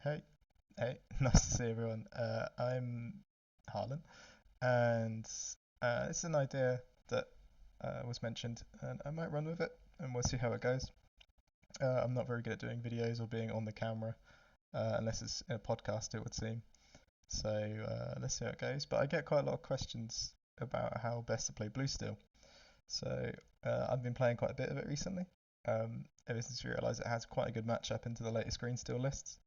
Hey, hey, nice to see everyone. I'm Harlan, and it's an idea that was mentioned, and I might run with it, and we'll see how it goes. I'm not very good at doing videos or being on the camera, unless it's in a podcast, it would seem. So let's see how it goes. But I get quite a lot of questions about how best to play Blue Steel. So I've been playing quite a bit of it recently, ever since we realised it has quite a good matchup into the latest Green Steel lists.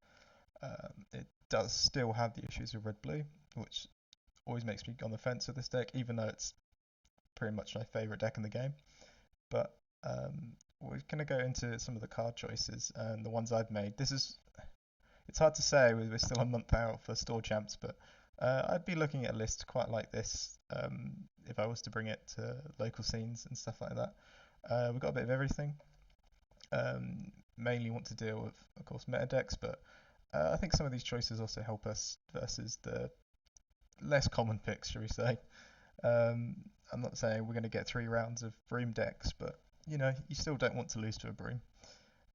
It does still have the issues with red blue, which always makes me on the fence with this deck, even though it's pretty much my favourite deck in the game. But we're going to go into some of the card choices and the ones I've made. It's hard to say, we're still a month out for store champs, but I'd be looking at a list quite like this if I was to bring it to local scenes and stuff like that. We've got a bit of everything. Mainly want to deal with, of course, meta decks, but I think some of these choices also help us versus the less common picks, shall we say. Um, I'm not saying we're going to get 3 rounds of Broom decks, but you still don't want to lose to a Broom.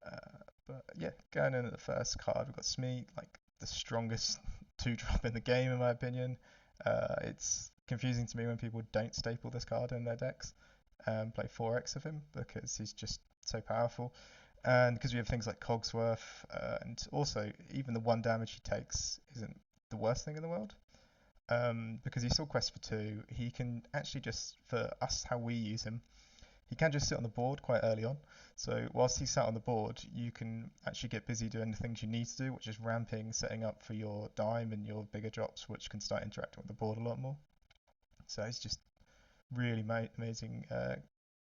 Uh, but yeah, going in at the first card, we've got Smee, like the strongest 2 drop in the game, in my opinion. It's confusing to me when people don't staple this card in their decks and play 4x of him because he's just so powerful. And because we have things like Cogsworth, and also even the 1 damage he takes isn't the worst thing in the world. Because he still quests for 2, he can actually just, for us, how we use him, he can just sit on the board quite early on. So whilst he's sat on the board, you can actually get busy doing the things you need to do, which is ramping, setting up for your dime and your bigger drops, which can start interacting with the board a lot more. So he's just really amazing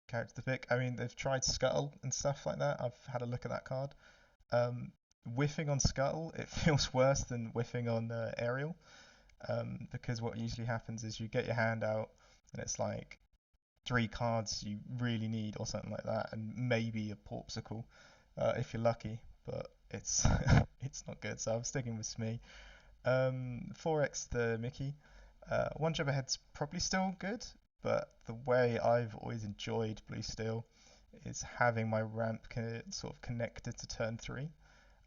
character to pick. I mean, they've tried Scuttle and stuff like that. I've had a look at that card. Um, Whiffing on Scuttle, it feels worse than whiffing on Aerial, because what usually happens is you get your hand out and it's like 3 cards you really need or something like that, and maybe a Porpsicle if you're lucky, but it's it's not good. So I'm sticking with Smee. 4x the Mickey. 1 jump ahead's probably still good, but the way I've always enjoyed Blue Steel is having my ramp sort of connected to turn 3.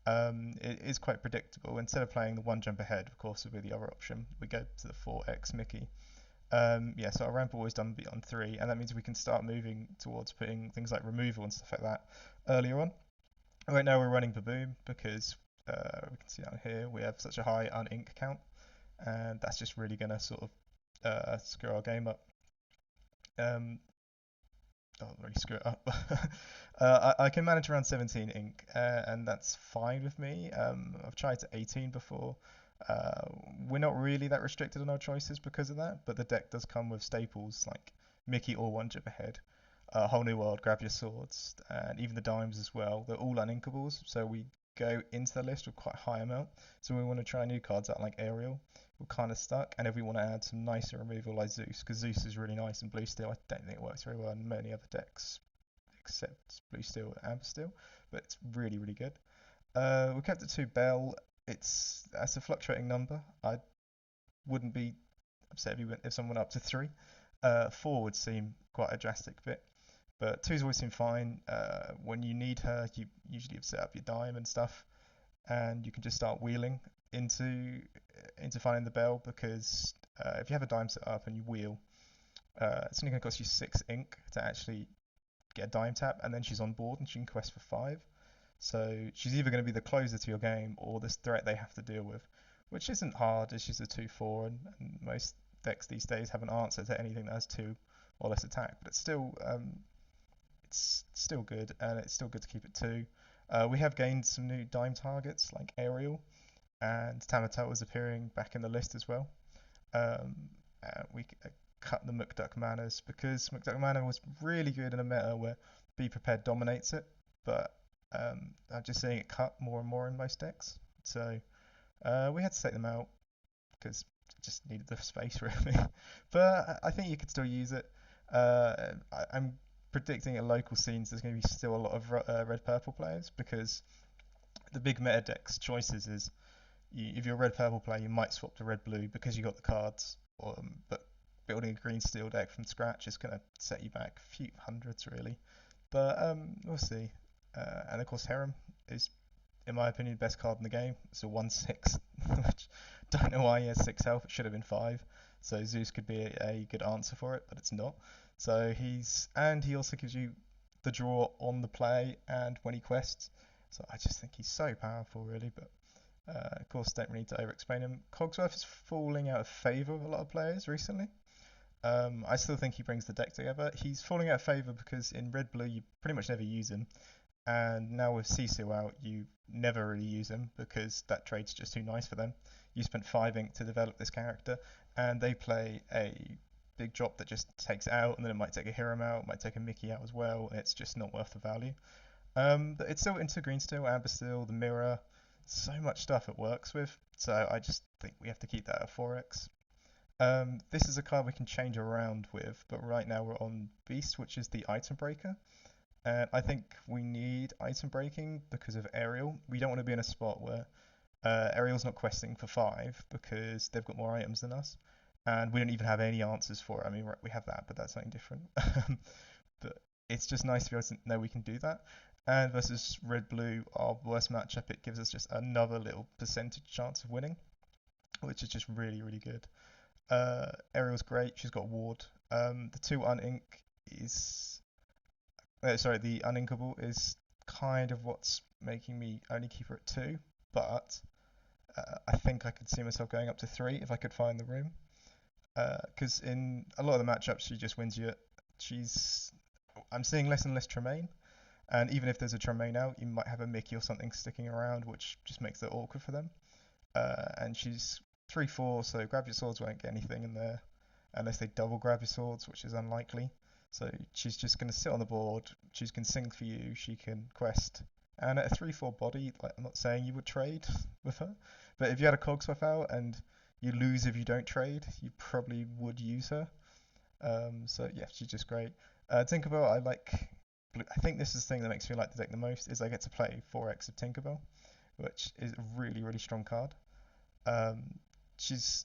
It is quite predictable. Instead of playing the 1 jump ahead, of course, would be the other option. We go to the 4x Mickey. Yeah, so our ramp always done on 3, and that means we can start moving towards putting things like removal and stuff like that earlier on. Right now we're running Baboom because we can see down here we have such a high unink count, and that's just really going to sort of screw our game up. Don't really screw it up. I can manage around 17 ink, and that's fine with me. I've tried to 18 before. Uh, we're not really that restricted on our choices because of that, but the deck does come with staples like Mickey or 1 jump ahead, Whole New World, Grab Your Swords, and even the dimes as well. They're all uninkables, so we go into the list with quite a high amount. So we want to try new cards out like Aerial. We're kind of stuck, and if we want to add some nicer removal like Zeus, because Zeus is really nice in Blue Steel, I don't think it works very well in many other decks except Blue Steel and Amber Steel, but it's really, really good. We kept it to Bell. That's a fluctuating number. I wouldn't be upset if someone went up to 3. 4 would seem quite a drastic bit, but 2's always seem fine. When you need her, you usually have set up your dime and stuff, and you can just start wheeling into finding the bell because if you have a dime set up and you wheel, it's only going to cost you 6 ink to actually get a dime tap, and then she's on board and she can quest for 5. So she's either going to be the closer to your game or this threat they have to deal with, which isn't hard as she's a 2/4, and most decks these days have an answer to anything that has 2 or less attack, but it's still good, and it's still good to keep it 2. We have gained some new dime targets like Aerial, and Tamatel is appearing back in the list as well. We cut the McDuck Manners because McDuck Manor was really good in a meta where Be Prepared dominates it, but I'm just seeing it cut more and more in most decks. So we had to take them out because it just needed the space really. But I think you could still use it. I'm predicting at local scenes there's going to be still a lot of red purple players because the big meta decks choices is if you're a red purple player, you might swap to red blue because you got the cards. But building a green steel deck from scratch is going to set you back a few hundreds really. But we'll see. And of course, Harem is in my opinion, best card in the game. It's a 1/6, which don't know why he has 6 health. It should have been 5. So Zeus could be a good answer for it, but it's not. So he also gives you the draw on the play and when he quests. So I just think he's so powerful, really. But of course, don't really need to over-explain him. Cogsworth is falling out of favour with a lot of players recently. I still think he brings the deck together. He's falling out of favour because in red blue you pretty much never use him, and now with Sisu out, you never really use him because that trade's just too nice for them. You spent 5 ink to develop this character, and they play a big drop that just takes it out, and then it might take a Hiram out, might take a Mickey out as well, and it's just not worth the value. But it's still into green steel, amber steel, the mirror, so much stuff it works with. So I just think we have to keep that at 4x. This is a card we can change around with, but right now we're on Beast, which is the item breaker. And I think we need item breaking because of Ariel. We don't want to be in a spot where Ariel's not questing for 5 because they've got more items than us. And we don't even have any answers for it. I mean, we have that, but that's something different. But it's just nice to be able to know we can do that. And versus red blue, our worst matchup, it gives us just another little percentage chance of winning, which is just really, really good. Ariel's great. She's got ward. The 2 unink is sorry, the uninkable is kind of what's making me only keep her at 2, but I think I could see myself going up to 3 if I could find the room. Because in a lot of the matchups, she just wins you. She's I'm seeing less and less Tremaine, and even if there's a Tremaine out, you might have a Mickey or something sticking around, which just makes it awkward for them. And she's 3/4, so grab your swords won't get anything in there unless they double grab your swords, which is unlikely. So she's just going to sit on the board. She can sing for you. She can quest. And at a 3/4 body, like, I'm not saying you would trade with her, but if you had a Cogsworth out and you lose if you don't trade, you probably would use her. So yeah, she's just great. Tinkerbell, I like. I think this is the thing that makes me like the deck the most is I get to play 4x of Tinkerbell, which is a really really strong card. Um, she's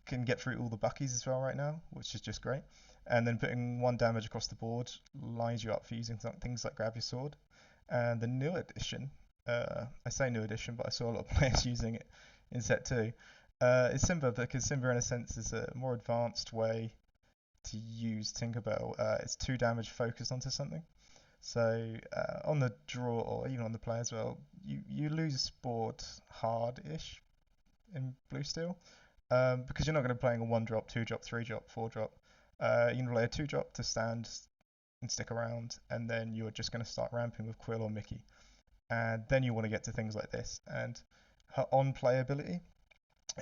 can get through all the Buckies as well right now, which is just great. And then putting 1 damage across the board lines you up for using things like Grab Your Sword. And the new edition, I say new edition, but I saw a lot of players using it in set 2, is Simba, because Simba in a sense is a more advanced way to use Tinkerbell. It's 2 damage focused onto something. So on the draw or even on the play as well, you lose board hard-ish in blue steel, because you're not going to be playing a 1 drop, 2 drop, 3 drop, 4 drop. You're going to play a 2 drop to stand and stick around, and then you're just going to start ramping with Quill or Mickey. And then you want to get to things like this and her on playability.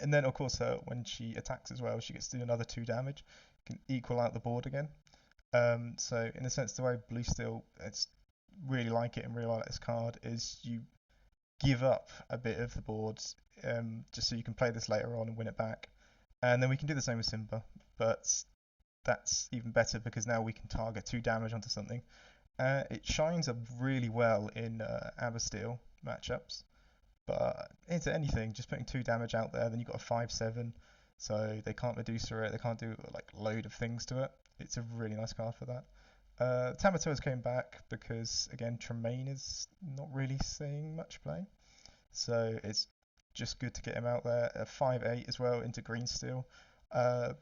And then, of course, when she attacks as well, she gets to do another 2 damage, can equal out the board again. So, in a sense, the way Blue Steel, it's really like it and really like this card is you give up a bit of the board, just so you can play this later on and win it back. And then we can do the same with Simba, but that's even better because now we can target 2 damage onto something. It shines up really well in Amber Steel matchups, but into anything, just putting 2 damage out there, then you've got a 5/7, so they can't Medusa it, they can't do like load of things to it. It's a really nice card for that. Tamatoa's came back because again Tremaine is not really seeing much play, so it's just good to get him out there. A 5/8 as well into Green Steel. Uh,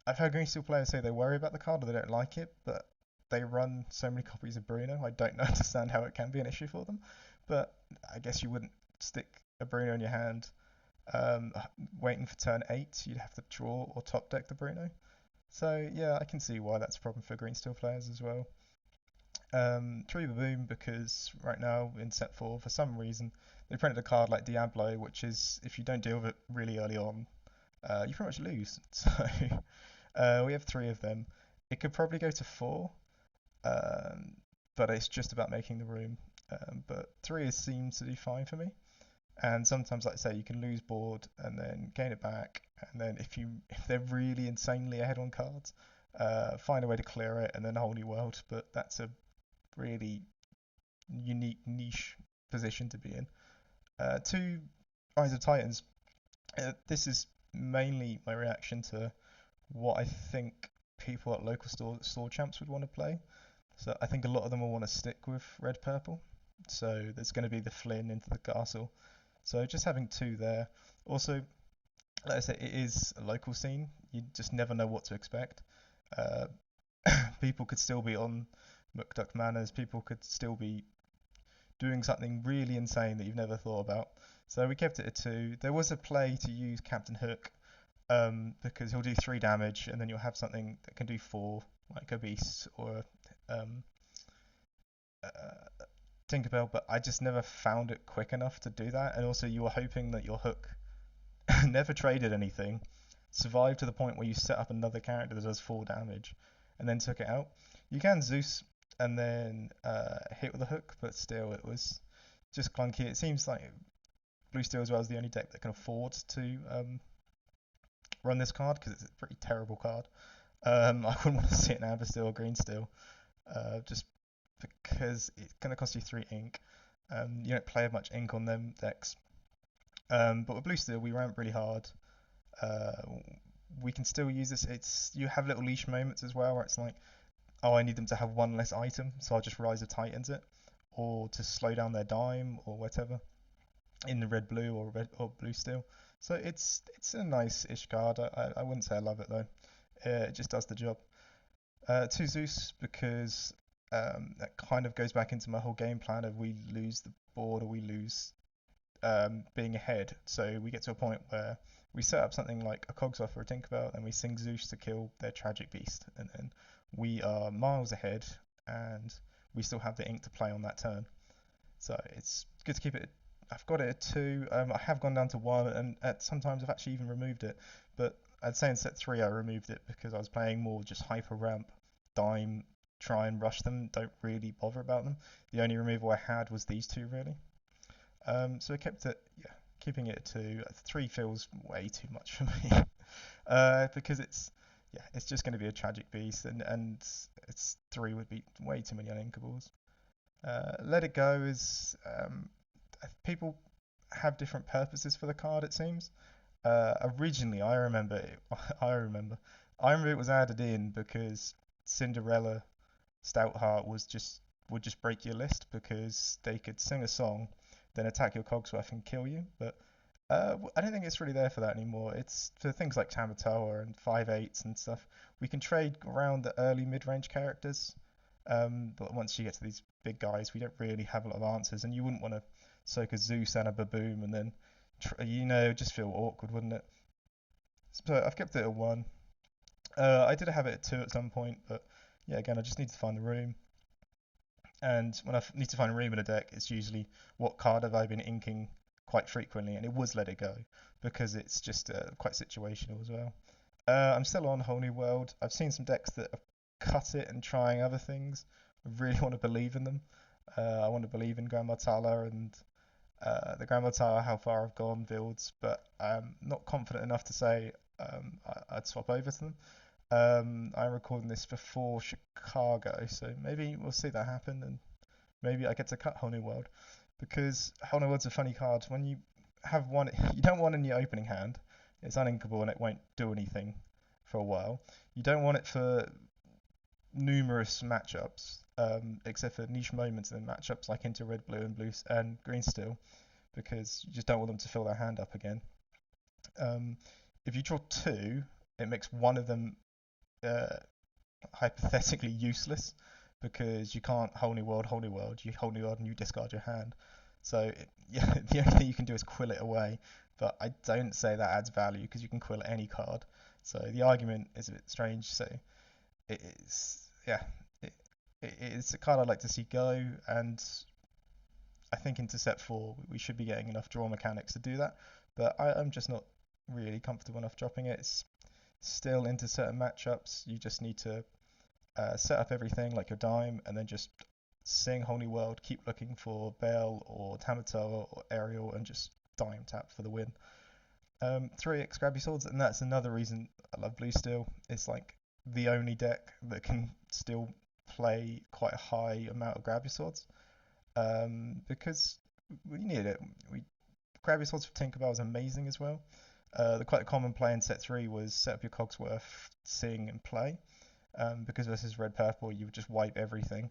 I've heard Green Steel players say they worry about the card or they don't like it, but they run so many copies of Bruno. I don't understand how it can be an issue for them, but I guess you wouldn't stick a Bruno in your hand, um, waiting for turn 8. You'd have to draw or top deck the Bruno. So yeah, I can see why that's a problem for Green Steel players as well. Tree Boom, because right now in set 4, for some reason, they printed a card like Diablo, which is, if you don't deal with it really early on, you pretty much lose. So we have 3 of them. It could probably go to 4, um, but it's just about making the room. But 3 seems to do fine for me. And sometimes, like I say, you can lose board and then gain it back. And then if they're really insanely ahead on cards, find a way to clear it and then a whole new world. But that's a really unique niche position to be in. 2 Rise of Titans. This is mainly my reaction to what I think people at local store champs would want to play. So I think a lot of them will want to stick with red purple. So there's going to be the Flynn into the castle. So just having two there. Also, like I say, it is a local scene. You just never know what to expect. Uh, People could still be on McDuck Manors. People could still be doing something really insane that you've never thought about. So we kept it at two. There was a play to use Captain Hook, because he'll do three damage, and then you'll have something that can do four, like a beast or um, uh, Tinkerbell. But I just never found it quick enough to do that. And also, you were hoping that your Hook never traded anything, survived to the point where you set up another character that does four damage, and then took it out. You can Zeus and then hit with a hook, but still, it was just clunky. It seems like Blue Steel as well is the only deck that can afford to run this card because it's a pretty terrible card. I wouldn't want to see it in Amber Steel or Green Steel, just because it's going to cost you three ink. You don't play much ink on them decks. But with Blue Steel, we ramp really hard. Uh, we can still use this. It's you have little leash moments as well where it's like, oh, I need them to have one less item, so I'll just Rise of Titans it, or to slow down their dime or whatever in the red blue or red or blue steel. So it's a nice-ish card. I wouldn't say I love it though. It just does the job. Two Zeus because that kind of goes back into my whole game plan of we lose the board or we lose being ahead. So we get to a point where we set up something like a Cogsworth or a Tinkerbell, and we sing Zeus to kill their tragic beast, and then we are miles ahead, and we still have the ink to play on that turn. So it's good to keep it. I've got it at two. I have gone down to one, and sometimes I've actually even removed it. But I'd say in set three I removed it because I was playing more just hyper ramp, dime, try and rush them. Don't really bother about them. The only removal I had was these two really. So I kept it, yeah, keeping it at two. Three feels way too much for me, because yeah, it's just going to be a tragic beast, and it's three would be way too many uninkables. Let It Go is people have different purposes for the card. It seems. Originally, I remember, I remember, I remember it was added in because Cinderella Stoutheart would just break your list because they could sing a song, then attack your Cogsworth and kill you. But I don't think it's really there for that anymore. It's for things like Tamatoa and 5/8s and stuff. We can trade around the early mid-range characters, but once you get to these big guys, we don't really have a lot of answers, and you wouldn't want to soak a Zeus and a Baboom and then, just feel awkward, wouldn't it? So I've kept it at one. I did have it at two at some point, but yeah, again, I just need to find the room. And when I need to find a room in a deck, it's usually what card have I been inking quite frequently, and it was Let It Go because it's just quite situational as well. I'm still on Whole New World. I've seen some decks that have cut it and trying other things. I really want to believe in them. I want to believe in Grandma Tala and the Grandma Tala, how far I've gone builds, but I'm not confident enough to say I'd swap over to them. I'm recording this before Chicago, so maybe we'll see that happen, and maybe I get to cut Whole New World because Whole New World's a funny card. When you have one, you don't want it in your opening hand. It's uninkable and it won't do anything for a while. You don't want it for numerous matchups, except for niche moments and matchups like into red, blue, and blue and green steel, because you just don't want them to fill their hand up again. Um, if you draw two, it makes one of them uh, hypothetically useless because you can't whole new world, you whole new world and you discard your hand. So yeah, the only thing you can do is quill it away, but I don't say that adds value because you can quill any card. So the argument is a bit strange. So it is, yeah, it, it's a card I'd like to see go, and I think into set four we should be getting enough draw mechanics to do that. But I'm just not really comfortable enough dropping it. It's still into certain matchups. You just need to set up everything like your dime, and then just sing Whole New World, keep looking for Bell or Tamatoa or Ariel, and just dime tap for the win. 3x Grabby Swords, and that's another reason I love Blue Steel. It's like the only deck that can still play quite a high amount of Grabby Swords, because we need it. Grabby Swords for Tinkerbell is amazing as well. The quite common play in set 3 was set up your Cogsworth, sing, and play, because versus red purple you would just wipe everything,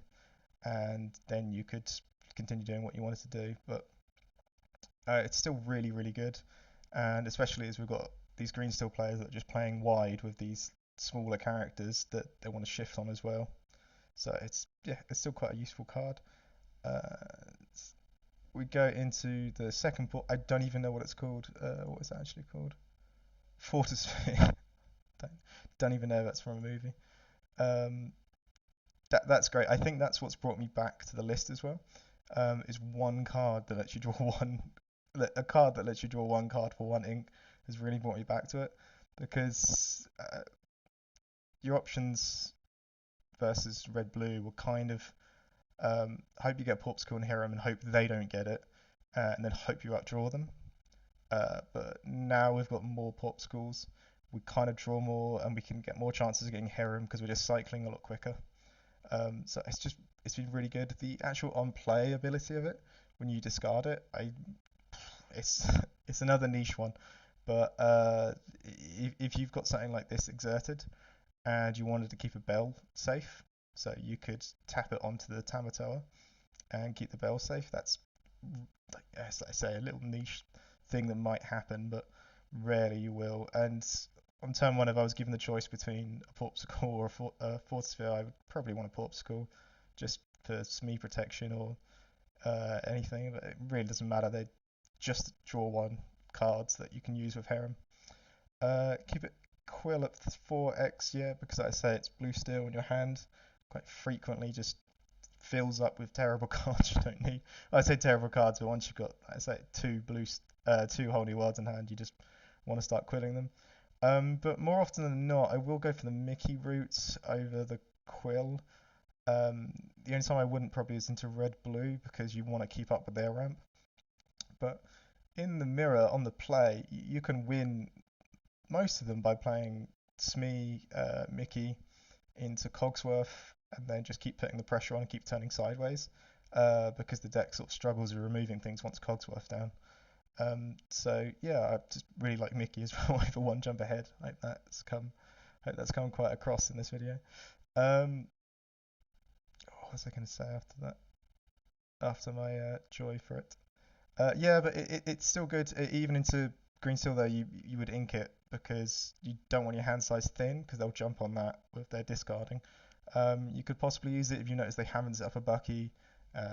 and then you could continue doing what you wanted to do. But it's still really, really good, and especially as we've got these green steel players that are just playing wide with these smaller characters that they want to shift on as well. So it's yeah, it's still quite a useful card. Uh, we go into the second port. I don't even know what it's called. What is it actually called? Fortisphere. don't, don't even know if that's from a movie. Um, that's great. I think that's what's brought me back to the list as well. Is one card that lets you draw one, a card that lets you draw one card for one ink has really brought me back to it because your options versus red blue were kind of hope you get Porpsicle and Hiram and hope they don't get it, and then hope you outdraw them. But now we've got more Porpsicles, we kind of draw more and we can get more chances of getting Hiram because we're just cycling a lot quicker. So it's been really good. The actual on play ability of it when you discard it, it's it's another niche one. But if you've got something like this exerted and you wanted to keep a bell safe, so you could tap it onto the Tamatoa and keep the bell safe. That's like as I say, a little niche thing that might happen, but rarely you will. And on turn one, if I was given the choice between a Porpsicle or a Fortisphere, I would probably want a Porpsicle just for Smee protection or anything. But it really doesn't matter. They just draw one cards that you can use with Harem. Keep it Quill at 4x, yeah, because I say it's blue steel in your hand. Quite frequently just fills up with terrible cards you don't need. I say terrible cards, but once you've got, I say, two whole new worlds in hand, you just want to start quilling them. But more often than not, I will go for the Mickey routes over the quill. The only time I wouldn't probably is into red blue because you want to keep up with their ramp. But in the mirror on the play, you can win most of them by playing Smee, Mickey into Cogsworth, and then just keep putting the pressure on and keep turning sideways, because the deck sort of struggles with removing things once Cogsworth down. So yeah, I just really like Mickey as well over one jump ahead. Hope that's come quite across in this video. Um, what was I going to say after that? After my joy for it. Yeah, but it's still good. Even into green steel though, you would ink it because you don't want your hand size thin because they'll jump on that with their discarding. You could possibly use it if you notice they haven't set up a Bucky.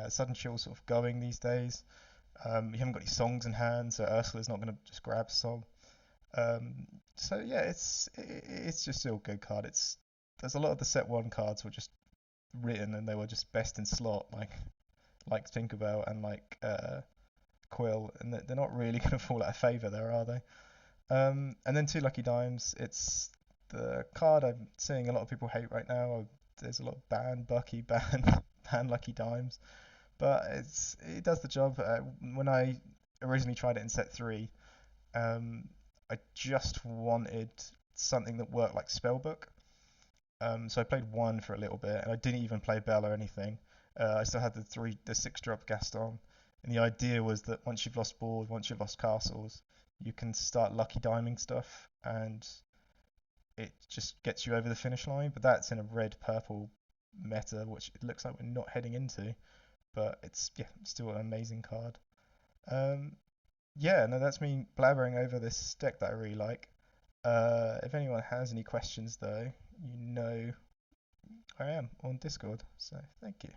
Sudden Chill's sort of going these days. You haven't got any songs in hand, so Ursula's not going to just grab a song. So yeah, it's just still a good card. There's a lot of the set one cards were just written and they were just best in slot, like Tinkerbell and like Quill, and they're not really going to fall out of favour there, are they? And then two Lucky Dimes. It's the card I'm seeing a lot of people hate right now. There's a lot of ban Bucky, ban Lucky Dimes, but it does the job. When I originally tried it in set three, I just wanted something that worked like Spellbook. So I played one for a little bit, and I didn't even play Bell or anything. I still had the 6-drop Gaston, and the idea was that once you've lost board, once you've lost castles, you can start lucky diming stuff, and it just gets you over the finish line. But that's in a red-purple meta, which it looks like we're not heading into. But it's still an amazing card. Um, yeah, no, that's me blabbering over this deck that I really like. If anyone has any questions though, you know where I am on Discord. So thank you.